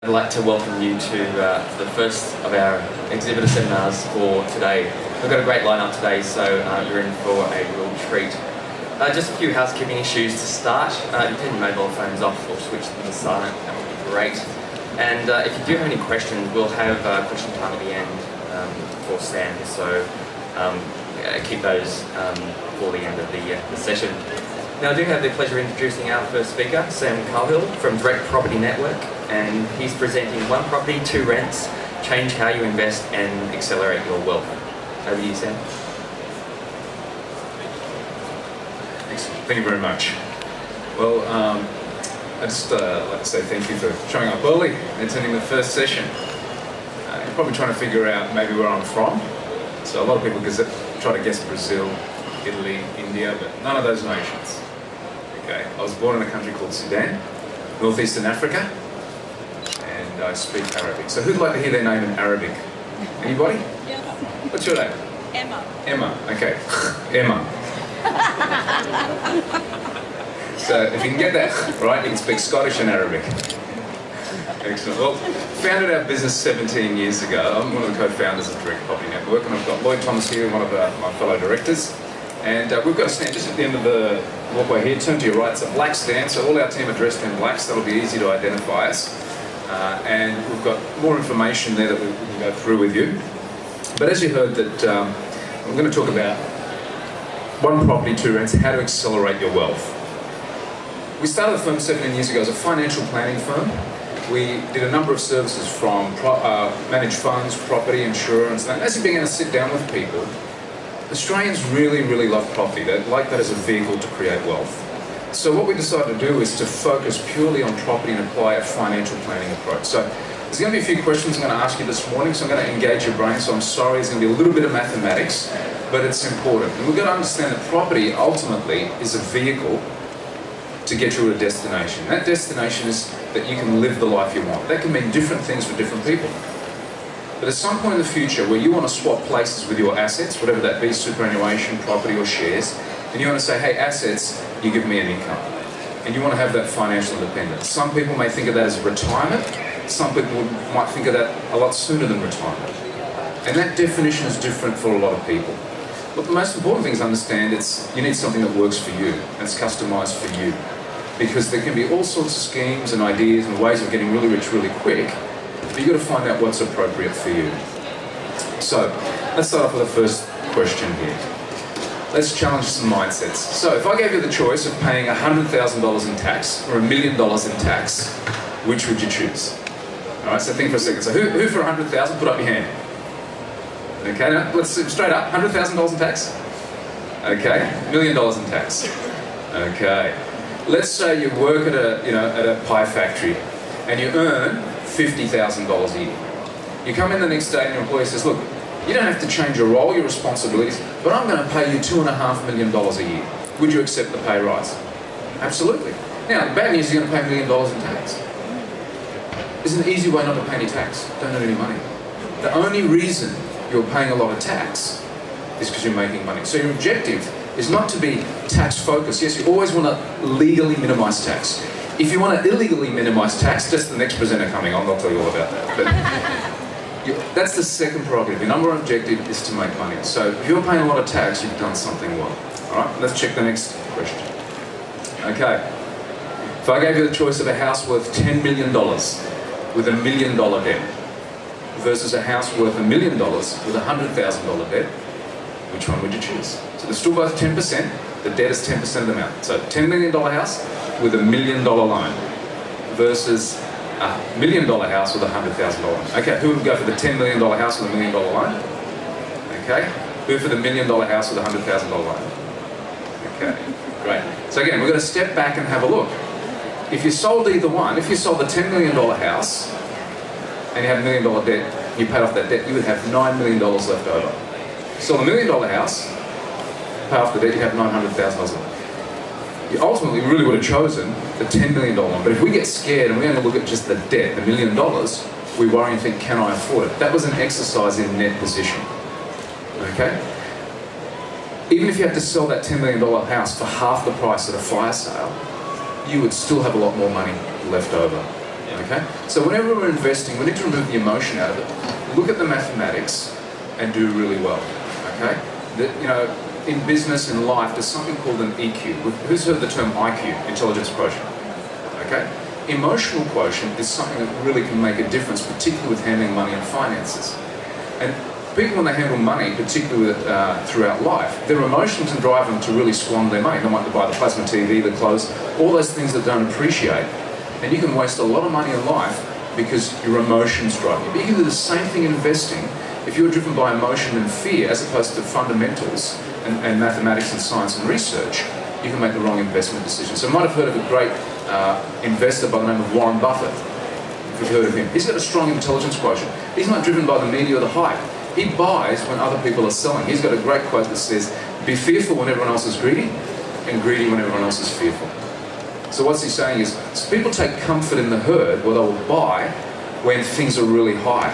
I'd like to welcome you to the first of our exhibitor seminars for today. We've got a great lineup today, so you're in for a real treat. Just a few housekeeping issues to start. You turn your mobile phones off or switch them to silent, that would be great. And if you do have any questions, we'll have question time at the end for Sam, so keep those for the end of the session. Now I do have the pleasure of introducing our first speaker, Sam Khalil from Direct Property Network, and he's presenting One Property, Two Rents, Change How You Invest and Accelerate Your Wealth. Over to you, Sam. Excellent. Thank you very much. Well, I'd just like to say thank you for showing up early and attending the first session. You're probably trying to figure out maybe where I'm from. So a lot of people try to guess Brazil, Italy, India, but none of those nations. Okay, I was born in a country called Sudan, northeastern Africa, and I speak Arabic. So who'd like to hear their name in Arabic? Anybody? Yeah. What's your name? Emma. Emma, okay. Emma. So if you can get that right, you can speak Scottish and Arabic. Excellent. Well, founded our business 17 years ago. I'm one of the co-founders of Direct Property Network, and I've got Lloyd Thomas here, one of my fellow directors. And we've got a stand just at the end of the walkway here. Turn to your right, it's a black stand, so all our team are dressed in black, so that'll be easy to identify us. And we've got more information there that we can go through with you. But as you heard, that I'm going to talk about One Property, Two Rents, how to accelerate your wealth. We started the firm 17 years ago as a financial planning firm. We did a number of services from managed funds, property, insurance, and as you begin to sit down with people, Australians really love property. They like that as a vehicle to create wealth. So what we decided to do is to focus purely on property and apply a financial planning approach. So there's going to be a few questions I'm going to ask you this morning, so I'm going to engage your brain, so I'm sorry, it's going to be a little bit of mathematics, but it's important. And we've got to understand that property ultimately is a vehicle to get you to a destination. That destination is that you can live the life you want. That can mean different things for different people. But at some point in the future where you want to swap places with your assets, whatever that be, superannuation, property or shares, and you want to say, hey, assets, you give me an income. And you want to have that financial independence. Some people may think of that as retirement. Some people might think of that a lot sooner than retirement. And that definition is different for a lot of people. But the most important thing is to understand you need something that works for you, that's customized for you. Because there can be all sorts of schemes and ideas and ways of getting really rich really quick, but you've got to find out what's appropriate for you. So, let's start off with the first question here. Let's challenge some mindsets. So, if I gave you the choice of paying $100,000 in tax or $1 million in tax, which would you choose? Alright, so think for a second. So who for 100,000, put up your hand. Okay, now let's straight up, $100,000 in tax? Okay, $1 million in tax. Okay. Let's say you work at a pie factory and you earn $50,000 a year. You come in the next day and your employer says, look, you don't have to change your role, your responsibilities, but I'm going to pay you $2.5 million a year. Would you accept the pay rise? Absolutely. Now, the bad news is you're going to pay $1 million in tax. There's an easy way not to pay any tax. Don't earn any money. The only reason you're paying a lot of tax is because you're making money. So your objective is not to be tax focused. Yes, you always want to legally minimize tax. If you want to illegally minimize tax, that's the next presenter coming on, I'll tell you all about that. But that's the second prerogative. Your number one objective is to make money. So if you're paying a lot of tax, you've done something well. All right, let's check the next question. Okay, if I gave you the choice of a house worth $10 million with $1 million debt versus a house worth $1 million with $100,000 debt, which one would you choose? So they're still both 10%, the debt is 10% of the amount. So $10 million house with $1 million loan versus a $1 million house with a $100,000 loan. Okay, who would go for the $10 million house with a $1 million loan? Okay, who for the $1 million house with a $100,000 loan? Okay, great. So again, we're going to step back and have a look. If you sold either one, if you sold the $10 million house and you had $1 million debt, and you paid off that debt, you would have $9 million left over. So the $1 million house, pay off the debt, you have $900,000 left. You ultimately really would have chosen the $10 million one, but if we get scared and we only look at just the debt, the $1 million, we worry and think, can I afford it? That was an exercise in net position. Okay? Even if you had to sell that $10 million house for half the price at a fire sale, you would still have a lot more money left over. Okay? So whenever we're investing, we need to remove the emotion out of it. Look at the mathematics and do really well. Okay? In business, in life, there's something called an EQ. Who's heard the term IQ, intelligence quotient? Okay? Emotional quotient is something that really can make a difference, particularly with handling money and finances. And people, when they handle money, particularly throughout life, their emotions can drive them to really squander their money. They might buy the plasma TV, the clothes, all those things that don't appreciate. And you can waste a lot of money in life because your emotions drive you. But you can do the same thing in investing. If you're driven by emotion and fear, as opposed to fundamentals and mathematics and science and research, you can make the wrong investment decision. So you might have heard of a great investor by the name of Warren Buffett, if you've heard of him. He's got a strong intelligence quotient. He's not driven by the media or the hype. He buys when other people are selling. He's got a great quote that says, "Be fearful when everyone else is greedy, and greedy when everyone else is fearful." So what's he saying is, people take comfort in the herd, where they will buy when things are really high.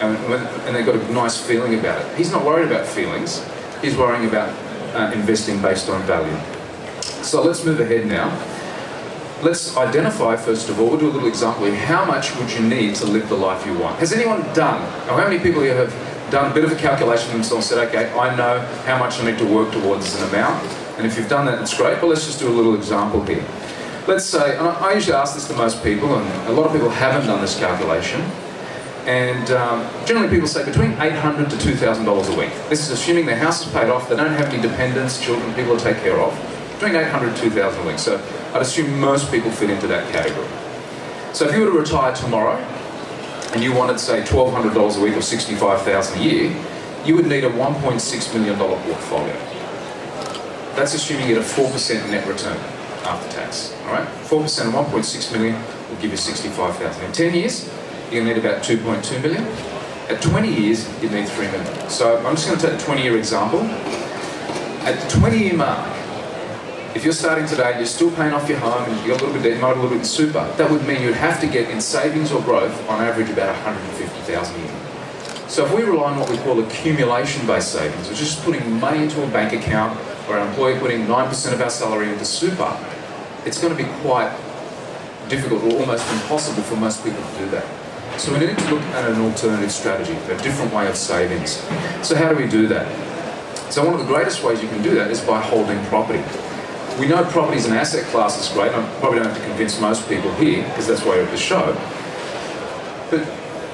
And they've got a nice feeling about it. He's not worried about feelings. He's worrying about investing based on value. So let's move ahead now. Let's identify, first of all, we'll do a little example here. How much would you need to live the life you want? Has anyone done, or how many people here have done a bit of a calculation themselves and said, okay, I know how much I need to work towards as an amount, and if you've done that, it's great, but let's just do a little example here. Let's say, and I usually ask this to most people, and a lot of people haven't done this calculation, and generally people say between $800 to $2,000 a week. This is assuming their house is paid off, they don't have any dependents, children, people to take care of. Between $800 to $2,000 a week. So I'd assume most people fit into that category. So if you were to retire tomorrow, and you wanted, say, $1,200 a week or $65,000 a year, you would need a $1.6 million portfolio. That's assuming you get a 4% net return after tax. All right? 4% of 1.6 million will give you 65,000. In 10 years, you're going to need about 2.2 million. At 20 years, you need 3 million. So I'm just going to take the 20-year example. At the 20-year mark, if you're starting today, you're still paying off your home, and you've got a little bit of debt, you might have a little bit in super, that would mean you'd have to get in savings or growth on average about 150,000 a year. So if we rely on what we call accumulation-based savings, which is just putting money into a bank account, or our employee putting 9% of our salary into super, it's going to be quite difficult or almost impossible for most people to do that. So we need to look at an alternative strategy, a different way of savings. So how do we do that? So one of the greatest ways you can do that is by holding property. We know property is an asset class is great, and I probably don't have to convince most people here, because that's why you're at the show. But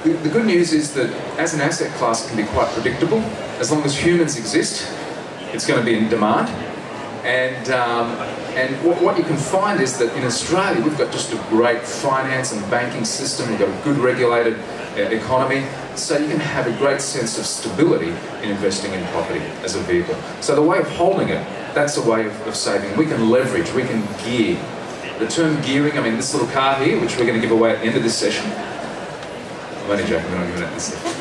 the good news is that as an asset class, it can be quite predictable. As long as humans exist, it's going to be in demand. And what you can find is that in Australia, we've got just a great finance and banking system. We've got a good regulated economy. So you can have a great sense of stability in investing in property as a vehicle. So the way of holding it, that's a way of saving. We can leverage, we can gear. The term gearing, I mean, this little car here, which we're going to give away at the end of this session. I'm only joking, we're not giving it this session.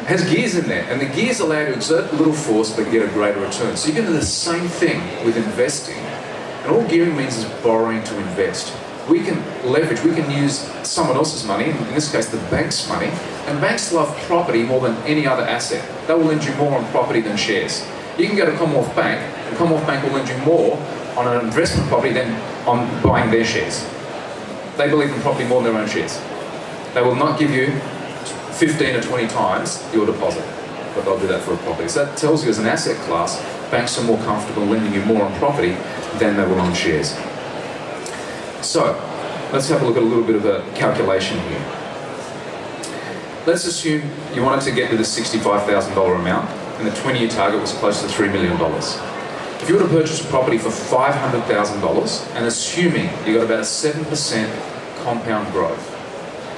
Has gears in there, and the gears allow you to exert a little force but get a greater return. So you can do the same thing with investing. And all gearing means is borrowing to invest. We can leverage, we can use someone else's money, in this case the bank's money, and banks love property more than any other asset. They will lend you more on property than shares. You can go to Commonwealth Bank, and Commonwealth Bank will lend you more on an investment property than on buying their shares. They believe in property more than their own shares. They will not give you 15 or 20 times your deposit, but they'll do that for a property. So that tells you as an asset class, banks are more comfortable lending you more on property than they will on shares. So, let's have a look at a little bit of a calculation here. Let's assume you wanted to get to the $65,000 amount, and the 20-year target was close to $3 million. If you were to purchase a property for $500,000, and assuming you got about a 7% compound growth,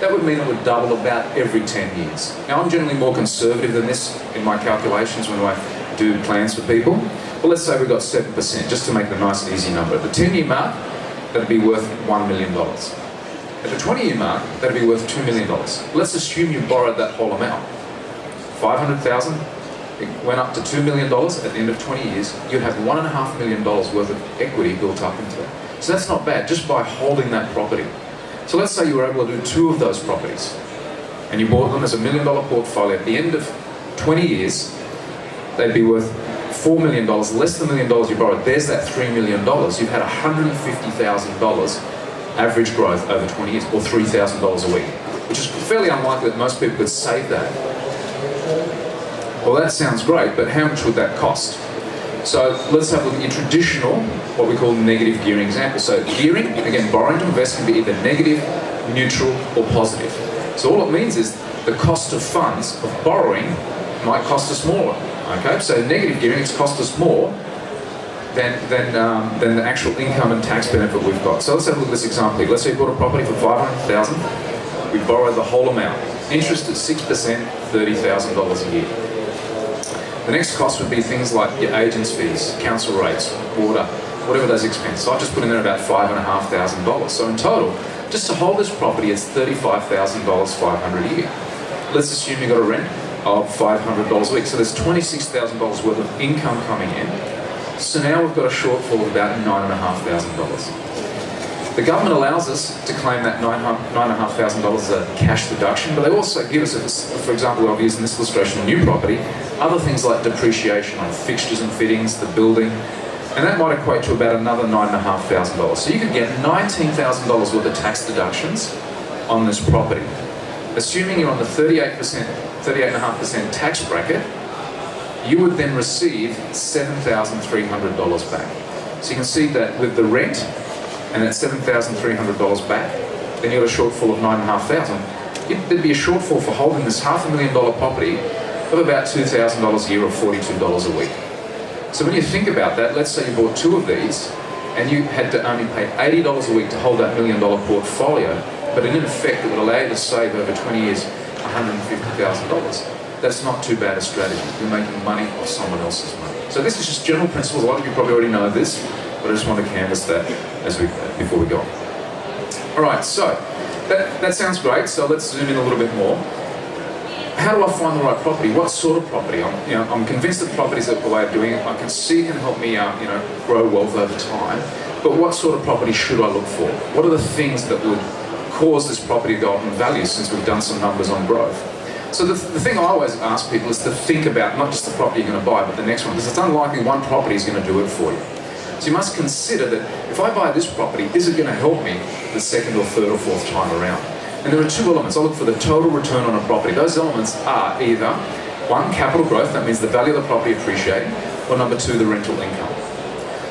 that would mean it would double about every 10 years. Now, I'm generally more conservative than this in my calculations when I do plans for people. But let's say we got 7%, just to make the nice and easy number. At the 10-year mark, that'd be worth $1 million. At the 20-year mark, that'd be worth $2 million. Let's assume you borrowed that whole amount. $500,000, it went up to $2 million at the end of 20 years, you'd have $1.5 million worth of equity built up into it. So that's not bad, just by holding that property. So let's say you were able to do 2 of those properties, and you bought them as a $1 million portfolio. At the end of 20 years, they'd be worth $4 million, less than $1 million you borrowed. There's that $3 million. You've had $150,000 average growth over 20 years, or $3,000 a week, which is fairly unlikely that most people could save that. Well, that sounds great, but how much would that cost? So let's have a look at your traditional, what we call negative gearing example. So gearing, again, borrowing to invest can be either negative, neutral, or positive. So all it means is the cost of funds of borrowing might cost us more. Okay, so negative gearing, it's cost us more than the actual income and tax benefit we've got. So let's have a look at this example here. Let's say you bought a property for $500,000. We borrowed the whole amount. Interest at 6%, $30,000 a year. The next cost would be things like your agent's fees, council rates, water, whatever those expenses. So I've just put in there about $5,500. So in total, just to hold this property, it's $35,500 a year. Let's assume you got a rent of $500 a week. So there's $26,000 worth of income coming in. So now we've got a shortfall of about $9,500. The government allows us to claim that $9,500 as a cash deduction, but they also give us, for example, I've used in this illustration a new property, other things like depreciation on fixtures and fittings, the building, and that might equate to about another $9,500. So you could get $19,000 worth of tax deductions on this property. Assuming you're on the 38.5% tax bracket, you would then receive $7,300 back. So you can see that with the rent and that $7,300 back, then you got a shortfall of $9,500. There'd be a shortfall for holding this $500,000 property of about $2,000 a year or $42 a week. So when you think about that, let's say you bought two of these and you had to only pay $80 a week to hold that $1 million portfolio, but in effect it would allow you to save over 20 years $150,000. That's not too bad a strategy. You're making money off someone else's money. So this is just general principles. A lot of you probably already know this, but I just want to canvass that before we go on. All right, so that sounds great. So let's zoom in a little bit more. How do I find the right property? What sort of property? I'm convinced that property is the way of doing it. I can see it can help me grow wealth over time. But what sort of property should I look for? What are the things that would cause this property to go up in value, since we've done some numbers on growth? So the thing I always ask people is to think about not just the property you're going to buy, but the next one, because it's unlikely one property is going to do it for you. So you must consider that if I buy this property, is it going to help me the second or third or fourth time around? And there are two elements. I look for the total return on a property. Those elements are either, one, capital growth, that means the value of the property appreciating, or number two, the rental income.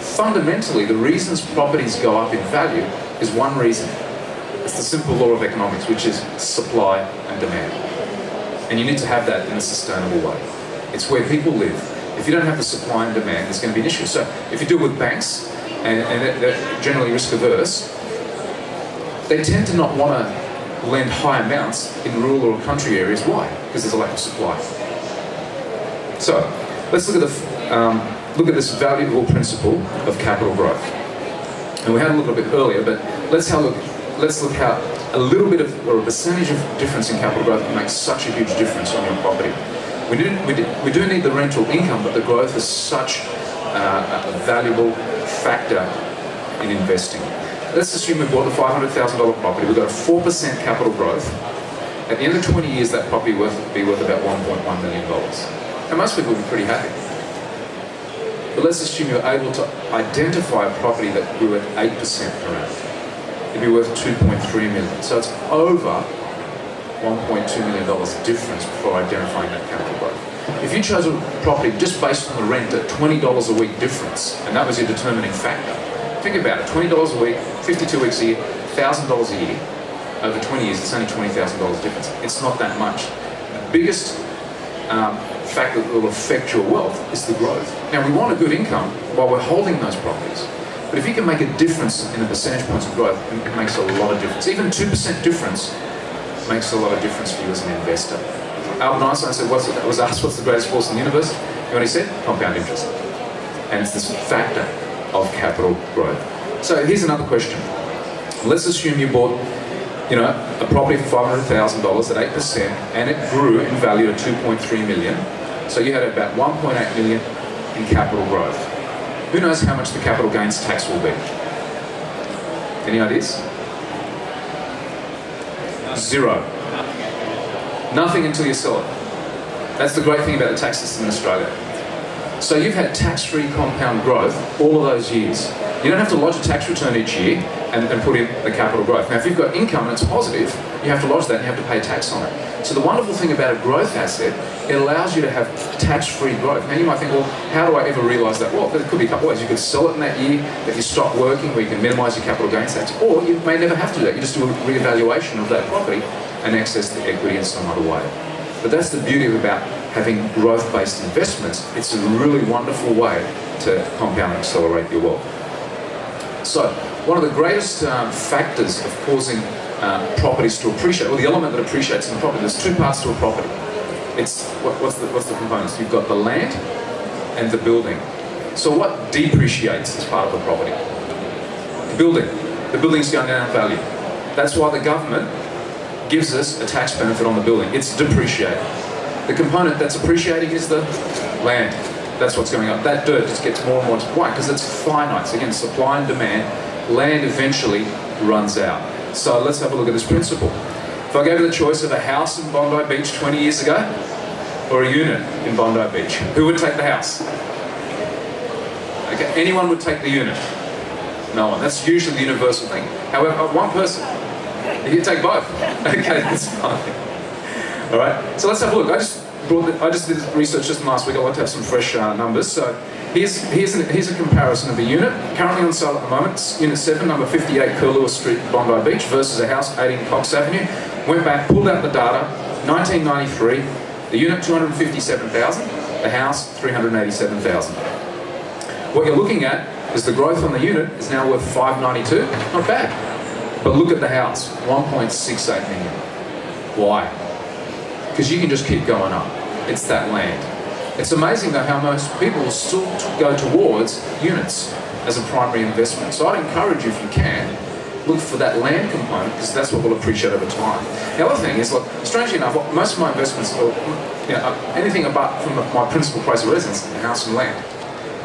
Fundamentally, the reasons properties go up in value is one reason. It's the simple law of economics, which is supply and demand. And you need to have that in a sustainable way. It's where people live. If you don't have the supply and demand, there's going to be an issue. So if you deal with banks, and they're generally risk averse, they tend to not want to lend high amounts in rural or country areas. Why? Because there's a lack of supply. So let's look at this valuable principle of capital growth. And we had a look at it a bit earlier, but let's look how a little bit of, or a percentage of difference in capital growth can make such a huge difference on your property. We do need the rental income, but the growth is such a valuable factor in investing. Let's assume we bought the $500,000 property. We've got a 4% capital growth. At the end of 20 years, that property will be worth about $1.1 million. And most people will be pretty happy. But let's assume you're able to identify a property that grew at 8% per annum. It'd be worth $2.3 million. So it's over $1.2 million difference before identifying that capital growth. If you chose a property just based on the rent at $20 a week difference, and that was your determining factor, think about it, $20 a week, 52 weeks a year, $1,000 a year, over 20 years, it's only $20,000 difference. It's not that much. The biggest factor that will affect your wealth is the growth. Now, we want a good income while we're holding those properties. But if you can make a difference in the percentage points of growth, it makes a lot of difference. Even 2% difference makes a lot of difference for you as an investor. Albert Einstein was asked what's the greatest force in the universe? You know what he said? Compound interest. And it's this factor of capital growth. So here's another question. Let's assume you bought a property for $500,000 at 8%, and it grew in value to $2.3 million. So you had about $1.8 million in capital growth. Who knows how much the capital gains tax will be? Any ideas? Zero. Nothing until you sell it. That's the great thing about the tax system in Australia. So you've had tax-free compound growth all of those years. You don't have to lodge a tax return each year. and put in the capital growth. Now, if you've got income and it's positive, you have to lodge that and you have to pay tax on it. So the wonderful thing about a growth asset, it allows you to have tax-free growth. Now you might think, well, how do I ever realise that? Well, there could be a couple of ways. You could sell it in that year that you stop working, where you can minimise your capital gains tax, or you may never have to do that. You just do a re-evaluation of that property and access the equity in some other way. But that's the beauty about having growth-based investments. It's a really wonderful way to compound and accelerate your wealth. So, one of the greatest factors of causing properties to appreciate, well, the element that appreciates in the property, there's two parts to a property. It's, what's the components? You've got the land and the building. So what depreciates as part of the property? The building. The building's going down in value. That's why the government gives us a tax benefit on the building. It's depreciated. The component that's appreciating is the land. That's what's going up. That dirt just gets more and more. Why? Because it's finite. So again, supply and demand. Land eventually runs out. So let's have a look at this principle. If I gave you the choice of a house in Bondi Beach 20 years ago or a unit in Bondi Beach, who would take the house? Okay, anyone would take the unit. No one. That's usually the universal thing. However, one person. You can take both. Okay, that's fine. All right. So let's have a look. I just did research just last week. I like to have some fresh numbers. So here's a comparison of a unit currently on sale at the moment. It's Unit 7, number 58, Khalil Street, Bondi Beach, versus a house 18 Cox Avenue. Went back, pulled out the data. 1993, the unit 257,000, the house 387,000. What you're looking at is the growth on the unit is now worth 592. Not bad. But look at the house, 1.68 million. Why? Because you can just keep going up. It's that land. It's amazing though how most people will still go towards units as a primary investment. So I'd encourage you, if you can, look for that land component, because that's what will appreciate over time. The other thing is, look, strangely enough, most of my investments are, anything apart from my principal place of residence, the house and land.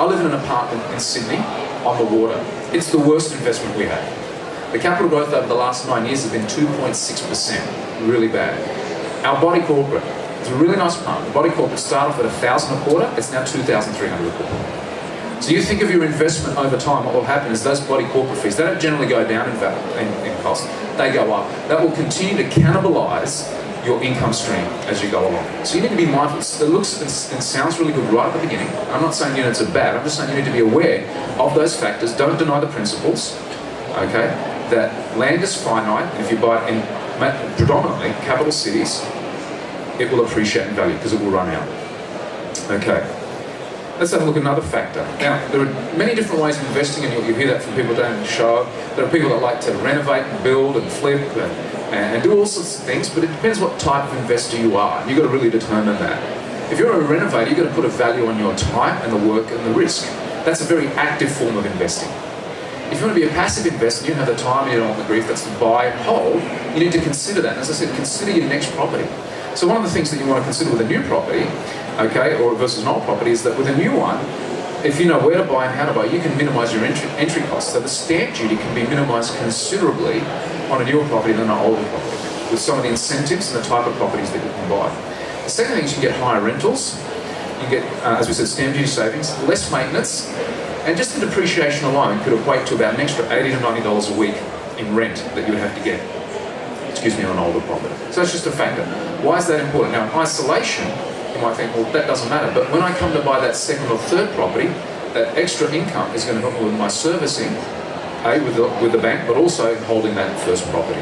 I live in an apartment in Sydney on the water. It's the worst investment we have. The capital growth over the last 9 years has been 2.6%, really bad. Our body corporate, it's a really nice apartment. The body corporate started off at $1,000 a quarter, it's now $2,300 a quarter. So you think of your investment over time, what will happen is those body corporate fees, they don't generally go down in value, in cost, they go up. That will continue to cannibalise your income stream as you go along. So you need to be mindful. It looks and sounds really good right at the beginning. I'm not saying units are bad, I'm just saying you need to be aware of those factors. Don't deny the principles, okay? That land is finite, and if you buy it in predominantly capital cities, it will appreciate in value because it will run out. Okay, let's have a look at another factor. Now, there are many different ways of investing, and you hear that from people down in the show. There are people that like to renovate and build and flip and do all sorts of things, but it depends what type of investor you are. You've got to really determine that. If you're a renovator, you've got to put a value on your time and the work and the risk. That's a very active form of investing. If you want to be a passive investor, you don't have the time, you don't want the grief, that's to buy and hold, you need to consider that. And as I said, consider your next property. So one of the things that you want to consider with a new property, okay, or versus an old property, is that with a new one, if you know where to buy and how to buy, you can minimise your entry costs. So the stamp duty can be minimised considerably on a newer property than an older property, with some of the incentives and the type of properties that you can buy. The second thing is you can get higher rentals, you get, as we said, stamp duty savings, less maintenance, and just the depreciation alone could equate to about an extra $80 to $90 a week in rent that you would have to get, on an older property. So that's just a factor. Why is that important? Now, in isolation, you might think, well, that doesn't matter. But when I come to buy that second or third property, that extra income is going to help me with my servicing, with the bank, but also holding that first property.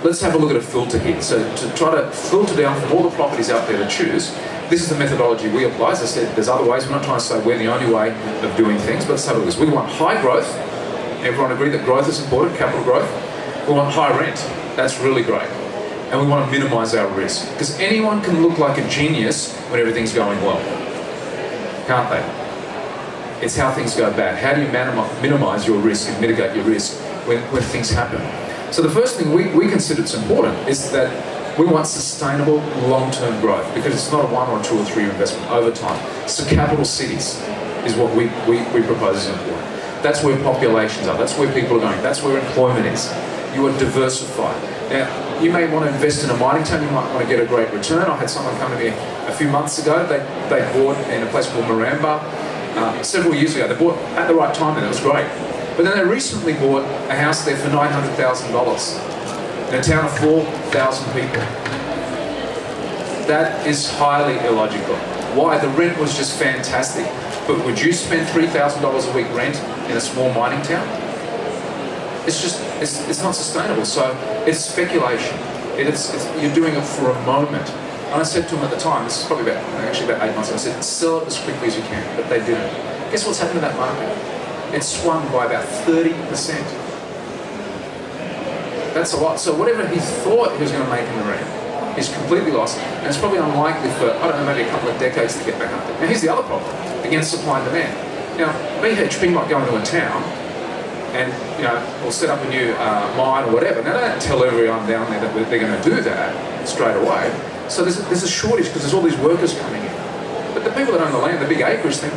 Let's have a look at a filter here. So to try to filter down from all the properties out there to choose, this is the methodology we apply. As I said, there's other ways. We're not trying to say we're the only way of doing things, but let's have a look at this. We want high growth. Everyone agree that growth is important, capital growth. We want high rent. That's really great. And we want to minimise our risk. Because anyone can look like a genius when everything's going well. Can't they? It's how things go bad. How do you minimise your risk and mitigate your risk when things happen? So the first thing we consider it's important is that we want sustainable long-term growth, because it's not a 1 or 2 or 3 year investment over time. So capital cities is what we propose is important. That's where populations are, that's where people are going, that's where employment is. You are diversified. Now, you may want to invest in a mining town, you might want to get a great return. I had someone come to me a few months ago, they bought in a place called Maramba several years ago. They bought at the right time and it was great. But then they recently bought a house there for $900,000 in a town of 4,000 people. That is highly illogical. Why? The rent was just fantastic. But would you spend $3,000 a week rent in a small mining town? It's not sustainable. So it's speculation. You're doing it for a moment. And I said to them at the time, this is probably about 8 months ago, I said, sell it as quickly as you can. But they didn't. Guess what's happened to that market? It swung by about 30%. That's a lot. So whatever he thought he was going to make in the rent, he's completely lost. And it's probably unlikely for, I don't know, maybe a couple of decades to get back up there. Now here's the other problem, against supply and demand. Now, BHP might go into a town and, we'll set up a new mine or whatever. Now they don't tell everyone down there that they're going to do that straight away. So there's a shortage because there's all these workers coming in. But the people that own the land, the big acreage, think,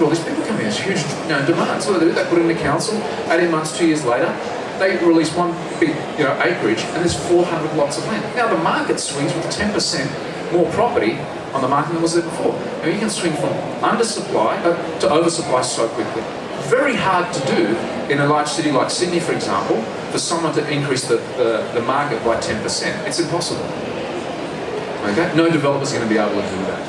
all these people coming in, there's huge demand. So what they do, they put it in the council, 18 months, 2 years later, they release one big acreage and there's 400 lots of land. Now the market swings with 10% more property on the market than was there before. Now you can swing from undersupply to oversupply so quickly. Very hard to do in a large city like Sydney, for example, for someone to increase the market by 10%. It's impossible. Okay? No developer's going to be able to do that.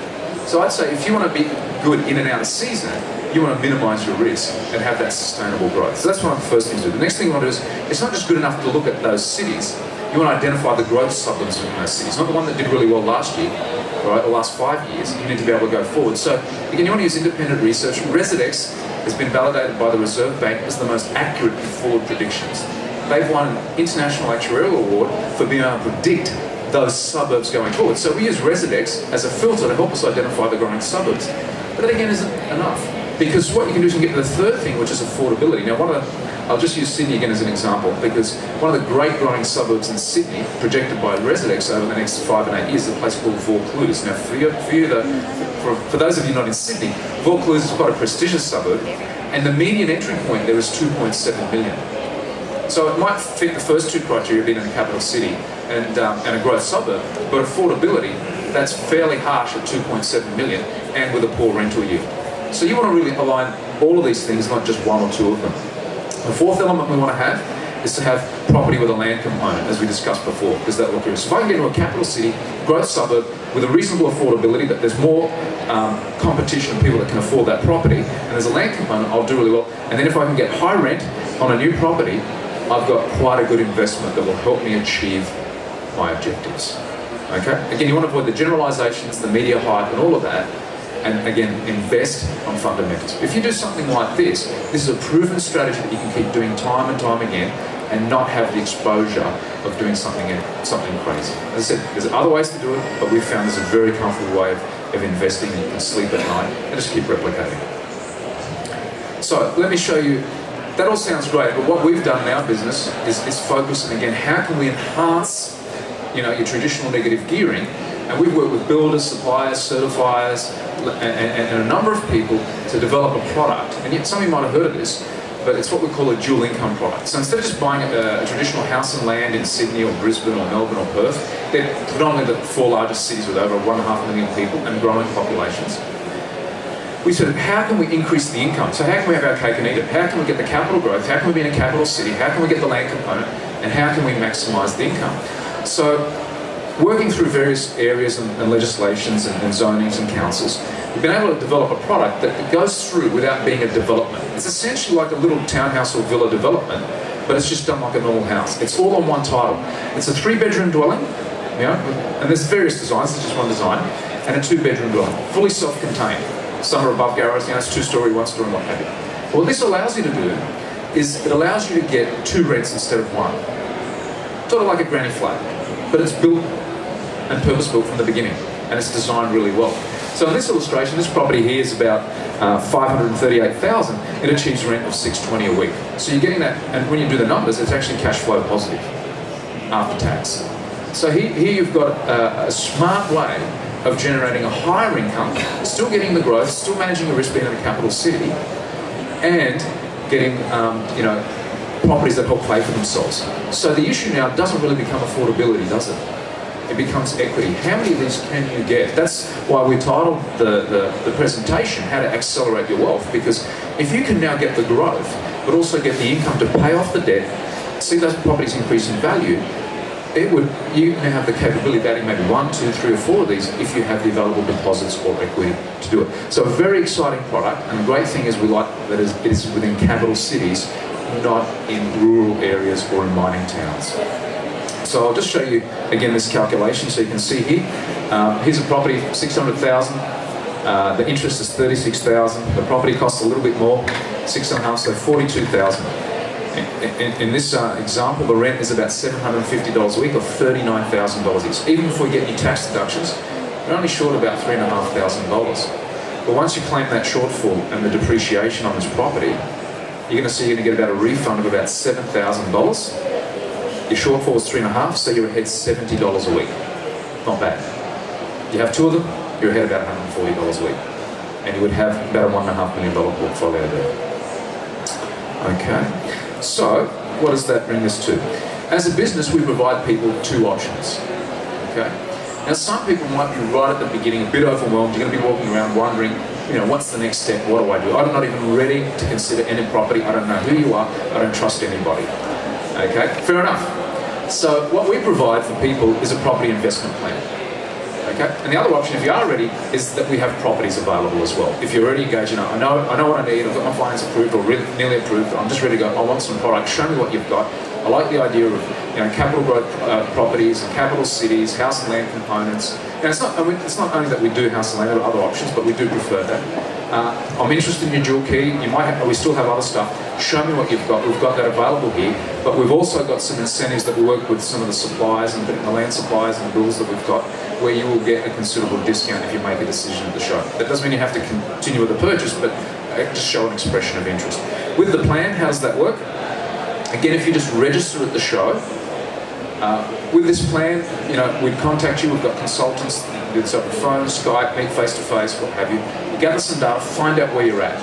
So I'd say if you want to be good in and out of season, you want to minimise your risk and have that sustainable growth. So that's one of the first things to do. The next thing you want to do is, it's not just good enough to look at those cities, you want to identify the growth suburbs in those cities. Not the one that did really well last year, right, the last 5 years. You need to be able to go forward. So again, you want to use independent research. Residex has been validated by the Reserve Bank as the most accurate in forward predictions. They've won an international actuarial award for being able to predict those suburbs going forward. So we use Residex as a filter to help us identify the growing suburbs. But that again isn't enough. Because what you can do is you can get to the third thing, which is affordability. Now I'll just use Sydney again as an example, because one of the great growing suburbs in Sydney, projected by Residex over the next 5 and 8 years, is a place called Vaucluse. Now for those of you not in Sydney, Vaucluse is quite a prestigious suburb, and the median entry point there is 2.7 million. So it might fit the first two criteria, being in a capital city and a growth suburb, but affordability, that's fairly harsh at 2.7 million and with a poor rental yield. So you want to really align all of these things, not just one or two of them. The fourth element we want to have is to have property with a land component, as we discussed before, because that will appear. So if I can get into a capital city, growth suburb, with a reasonable affordability, that there's more competition of people that can afford that property, and there's a land component, I'll do really well. And then if I can get high rent on a new property, I've got quite a good investment that will help me achieve my objectives. Okay? Again, you want to avoid the generalizations, the media hype, and all of that. And again, invest on fundamentals. If you do something like this is a proven strategy that you can keep doing time and time again and not have the exposure of doing something crazy. As I said, there's other ways to do it, but we've found there's a very comfortable way of investing, and you can sleep at night and just keep replicating. So let me show you. That all sounds great, but what we've done in our business is focus on, again, how can we enhance your traditional negative gearing. And we've worked with builders, suppliers, certifiers, and a number of people to develop a product. And yet some of you might have heard of this, but it's what we call a dual income product. So instead of just buying a traditional house and land in Sydney or Brisbane or Melbourne or Perth, they're predominantly the 4 largest cities with over 1.5 million people and growing populations. We said, how can we increase the income? So how can we have our cake and eat it? How can we get the capital growth? How can we be in a capital city? How can we get the land component? And how can we maximise the income? So working through various areas and legislations and zonings and councils, we've been able to develop a product that goes through without being a development. It's essentially like a little townhouse or villa development, but it's just done like a normal house. It's all on one title. It's a 3-bedroom dwelling, and there's various designs, it's just one design, and a 2-bedroom dwelling, fully self-contained. Some are above garage, it's 2-story, 1-story, and what have you. What this allows you to do is it allows you to get 2 rents instead of 1. Sort of like a granny flat, but it's built and purpose-built from the beginning, and it's designed really well. So in this illustration, this property here is about $538,000. It achieves rent of $620 a week. So you're getting that, and when you do the numbers, it's actually cash flow positive after tax. So here you've got a smart way of generating a higher income, still getting the growth, still managing your risk being in a capital city, and getting properties that help pay for themselves. So the issue now doesn't really become affordability, does it? It becomes equity. How many of these can you get? That's why we titled the presentation, How to Accelerate Your Wealth, because if you can now get the growth, but but also get the income to pay off the debt, see those properties increase in value, you now have the capability of adding maybe 1, 2, 3 or 4 of these if you have the available deposits or equity to do it. So a very exciting product, and the great thing is we like that it is within capital cities, not in rural areas or in mining towns. So I'll just show you again this calculation so you can see here. Here's a property, 600,000. The interest is 36,000. The property costs a little bit more, 6.5, so 42,000. In this example, the rent is about $750 a week or $39,000 each. Even before you get any tax deductions, you're only short about $3,500. But once you claim that shortfall and the depreciation on this property, you're going to see you're going to get about a refund of about $7,000. Your shortfall is 3.5, so you're ahead $70 a week. Not bad. You have 2 of them, you're ahead about $140 a week. And you would have about a $1.5 million portfolio there. Okay. So, what does that bring us to? As a business, we provide people 2 options. Okay? Now, some people might be right at the beginning, a bit overwhelmed. You're going to be walking around wondering, what's the next step? What do I do? I'm not even ready to consider any property. I don't know who you are. I don't trust anybody. Okay? Fair enough. So, what we provide for people is a property investment plan. Okay? And the other option, if you are ready, is that we have properties available as well. If you're already engaged, I know what I need, I've got my finance approved or nearly approved, I'm just ready to go, I want some product, show me what you've got. I like the idea of capital growth properties, capital cities, house and land components. It's not only that we do house and land, there are other options, but we do prefer that. I'm interested in your dual key, we still have other stuff. Show me what you've got. We've got that available here, but we've also got some incentives that we work with some of the suppliers and the land suppliers and the builders that we've got, where you will get a considerable discount if you make a decision at the show. That doesn't mean you have to continue with the purchase, but just show an expression of interest. With the plan, how does that work? Again, if you just register at the show, with this plan, we'd contact you, we've got consultants, do this over the phone, Skype, meet face-to-face, what have you. We gather some data, find out where you're at,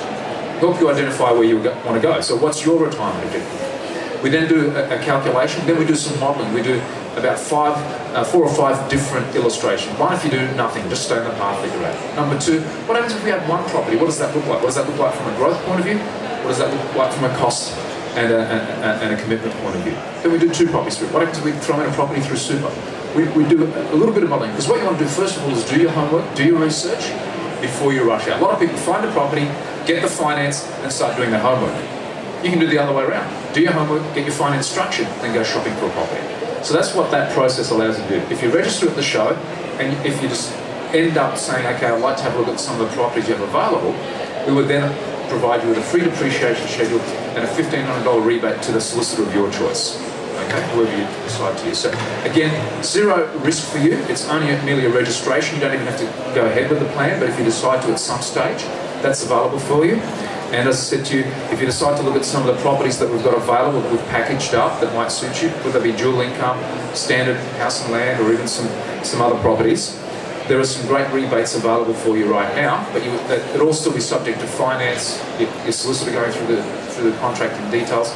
help you identify where you want to go. So what's your retirement objective? We then do a calculation, then we do some modelling. We do about 4 or 5 different illustrations. One, if you do nothing, just stay on the path that you're at. Number 2, what happens if we had one property? What does that look like? What does that look like from a growth point of view? What does that look like from a cost and a commitment point of view? Then we do 2 properties through. What happens if we throw in a property through super? We do a little bit of modelling, because what you want to do first of all is do your homework, do your research before you rush out. A lot of people find a property, get the finance, and start doing their homework. You can do the other way around. Do your homework, get your finance structured, then go shopping for a property. So that's what that process allows you to do. If you register at the show, and if you just end up saying, okay, I'd like to have a look at some of the properties you have available, we would then provide you with a free depreciation schedule and a $1,500 rebate to the solicitor of your choice. Okay, whoever you decide to use. So again, 0 risk for you. It's only merely a registration. You don't even have to go ahead with the plan, but if you decide to at some stage, that's available for you. And as I said to you, if you decide to look at some of the properties that we've got available that we've packaged up that might suit you, whether they be dual income, standard house and land, or even some other properties, there are some great rebates available for you right now, but it will still be subject to finance, your solicitor going through the contracting details,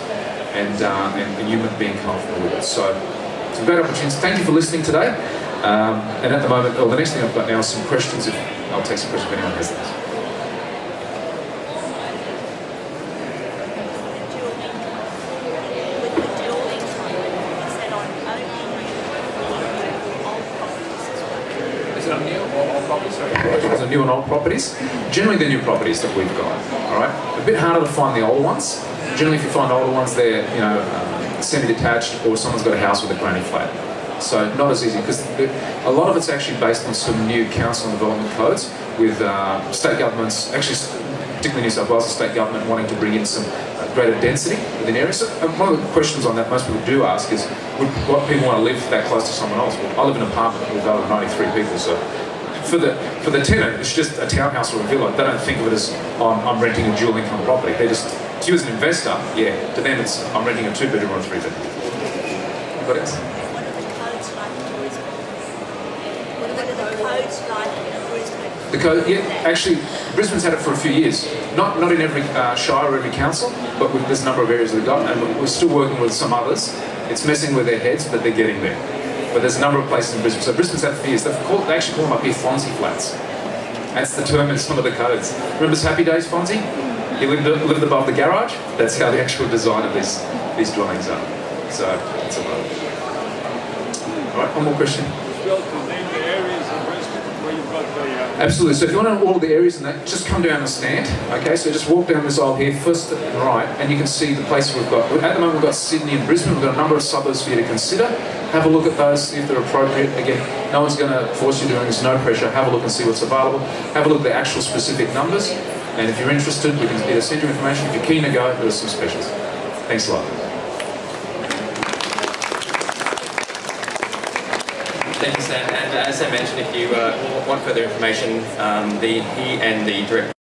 and you being comfortable with it. So, some great opportunities. Thank you for listening today. And at the moment, the next thing I've got now is some questions. I'll take some questions if anyone has those. New and old properties. Generally they're new properties that we've got, all right? A bit harder to find the older ones. Generally if you find older ones, they're semi-detached, or someone's got a house with a granny flat. So not as easy, because a lot of it's actually based on some new council and development codes with state governments, actually particularly New South Wales, the state government wanting to bring in some greater density within areas. So, one of the questions on that most people do ask is, would people want to live that close to someone else? Well, I live in an apartment with over 93 people, so for the tenant, it's just a townhouse or a villa. They don't think of it as, I'm renting a dual income property. They just, to you as an investor, yeah, to them it's, I'm renting a 2-bedroom or a 3-bedroom. What else? What are the codes like in Brisbane? What are the codes like in Brisbane? The code, yeah, actually, Brisbane's had it for a few years. Not in every shire or every council, but there's a number of areas that have got it, and we're still working with some others. It's messing with their heads, but they're getting there. But there's a number of places in Brisbane. So Brisbane's had it for years. They actually call them up here Fonzie flats. That's the term in some of the codes. Remember Happy Days, Fonzie? He lived above the garage. That's how the actual design of these dwellings are. So it's a lot. All right, one more question. Well, to name the areas in Brisbane where you've got the... Absolutely. So if you want to know all of the areas in that, just come down the stand. Okay, so just walk down this aisle here, first and right, and you can see the places we've got. At the moment, we've got Sydney and Brisbane. We've got a number of suburbs for you to consider. Have a look at those, see if they're appropriate. Again, no one's going to force you to do anything. There's no pressure. Have a look and see what's available. Have a look at the actual specific numbers. And if you're interested, we can either send you information. If you're keen to go, there are some specials. Thanks a lot. Thank you, Sam. And as I mentioned, if you want further information, he and the director